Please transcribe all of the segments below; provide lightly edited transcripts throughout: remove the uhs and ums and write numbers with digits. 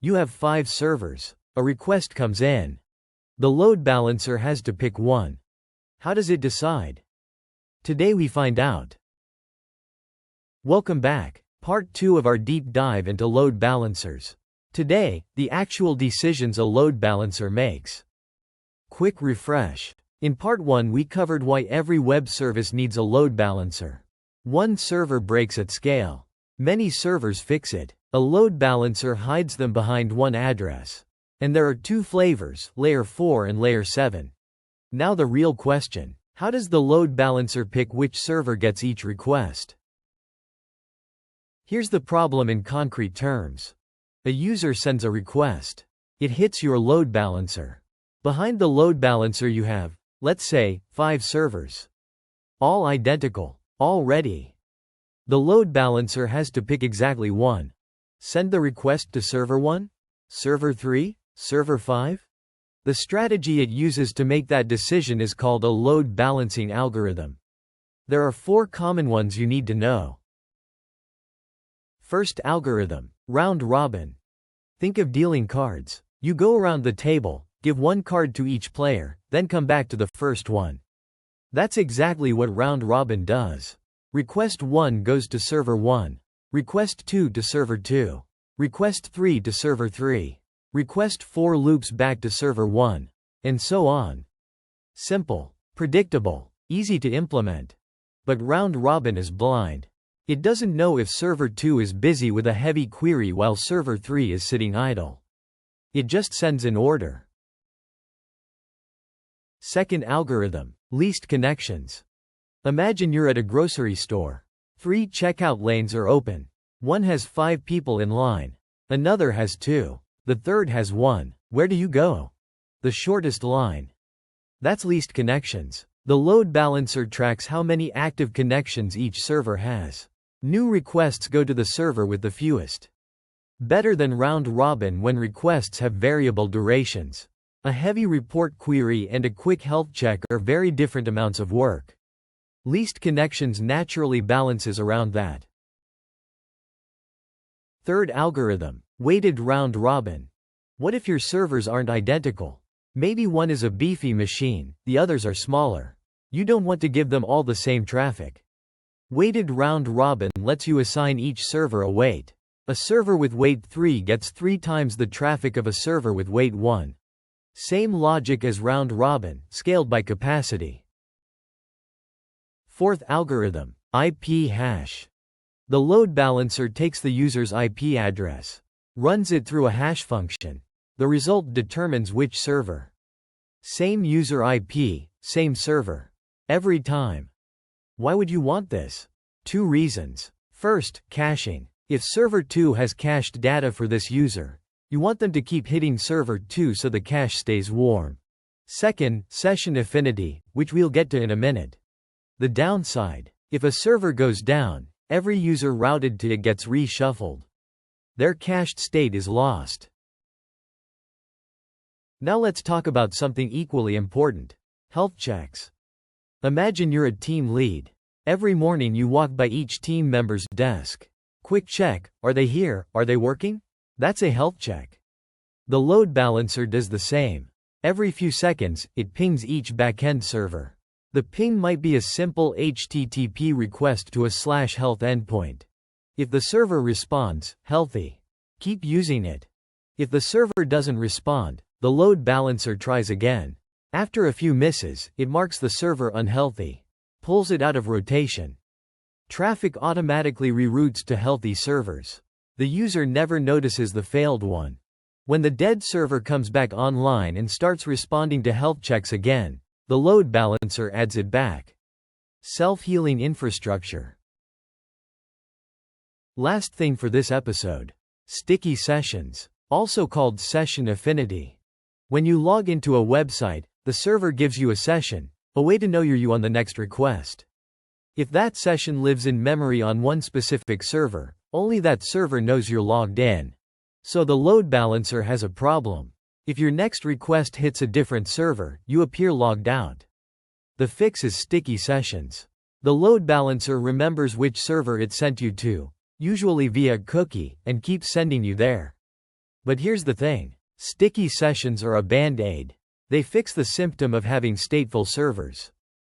You have 5 servers. A request comes in. The load balancer has to pick one. How does it decide? Today we find out. Welcome back. Part 2 of our deep dive into load balancers. Today, the actual decisions a load balancer makes. Quick refresh. In Part 1 we covered why every web service needs a load balancer. One server breaks at scale. Many servers fix it. A load balancer hides them behind one address. And there are 2 flavors, Layer 4 and Layer 7. Now the real question. How does the load balancer pick which server gets each request? Here's the problem in concrete terms. A user sends a request. It hits your load balancer. Behind the load balancer you have, let's say, 5 servers. All identical, all ready. The load balancer has to pick exactly one. Send the request to server 1? Server 3? Server 5? The strategy it uses to make that decision is called a load balancing algorithm. There are 4 common ones you need to know. First algorithm, round robin. Think of dealing cards. You go around the table, give one card to each player, then come back to the first one. That's exactly what round robin does. Request 1 goes to server 1. Request 2 to server 2. Request 3 to server 3. Request 4 loops back to server 1. And so on. Simple, predictable, easy to implement. But round robin is blind. It doesn't know if server 2 is busy with a heavy query while server 3 is sitting idle. It just sends an order. Second algorithm, least connections. Imagine you're at a grocery store. 3 checkout lanes are open. One has 5 people in line. Another has 2. The third has 1. Where do you go? The shortest line. That's least connections. The load balancer tracks how many active connections each server has. New requests go to the server with the fewest. Better than round robin when requests have variable durations. A heavy report query and a quick health check are very different amounts of work. Least connections naturally balances around that. Third algorithm, weighted round robin. What if your servers aren't identical? Maybe one is a beefy machine, the others are smaller. You don't want to give them all the same traffic. Weighted round robin lets you assign each server a weight. A server with weight 3 gets 3 times the traffic of a server with weight 1. Same logic as round robin, scaled by capacity. Fourth algorithm, IP hash. The load balancer takes the user's IP address, runs it through a hash function. The result determines which server. Same user IP, same server. Every time. Why would you want this? 2 reasons. First, caching. If server 2 has cached data for this user, you want them to keep hitting server 2 so the cache stays warm. Second, session affinity, which we'll get to in a minute. The downside. If a server goes down, every user routed to it gets reshuffled. Their cached state is lost. Now let's talk about something equally important. Health checks. Imagine you're a team lead. Every morning you walk by each team member's desk. Quick check, are they here, are they working? That's a health check. The load balancer does the same. Every few seconds, it pings each backend server. The ping might be a simple HTTP request to a /health endpoint. If the server responds, healthy. Keep using it. If the server doesn't respond, the load balancer tries again. After a few misses, it marks the server unhealthy. Pulls it out of rotation. Traffic automatically reroutes to healthy servers. The user never notices the failed one. When the dead server comes back online and starts responding to health checks again, the load balancer adds it back. Self-healing infrastructure. Last thing for this episode. Sticky sessions, also called session affinity. When you log into a website, the server gives you a session, a way to know you're you on the next request. If that session lives in memory on one specific server, only that server knows you're logged in. So the load balancer has a problem. If your next request hits a different server, you appear logged out. The fix is sticky sessions. The load balancer remembers which server it sent you to, usually via a cookie, and keeps sending you there. But here's the thing. Sticky sessions are a band-aid. They fix the symptom of having stateful servers.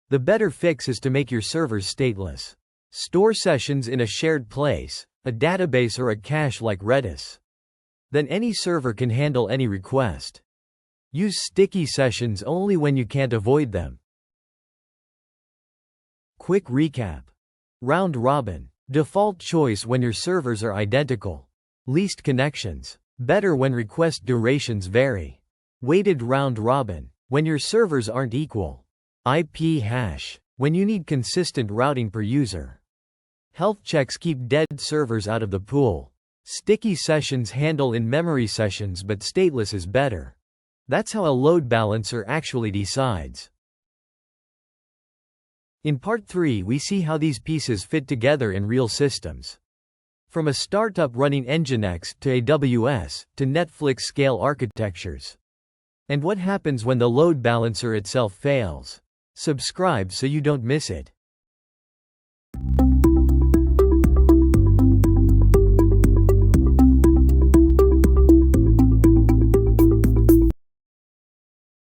The better fix is to make your servers stateless. Store sessions in a shared place, a database or a cache like Redis. Then any server can handle any request. Use sticky sessions only when you can't avoid them. Quick recap. Round robin. Default choice when your servers are identical. Least connections. Better when request durations vary. Weighted round robin. When your servers aren't equal. IP hash. When you need consistent routing per user. Health checks keep dead servers out of the pool. Sticky sessions handle in-memory sessions, but stateless is better. That's how a load balancer actually decides. In part 3 we see how these pieces fit together in real systems. From a startup running Nginx to AWS to Netflix scale architectures. And what happens when the load balancer itself fails. Subscribe so you don't miss it.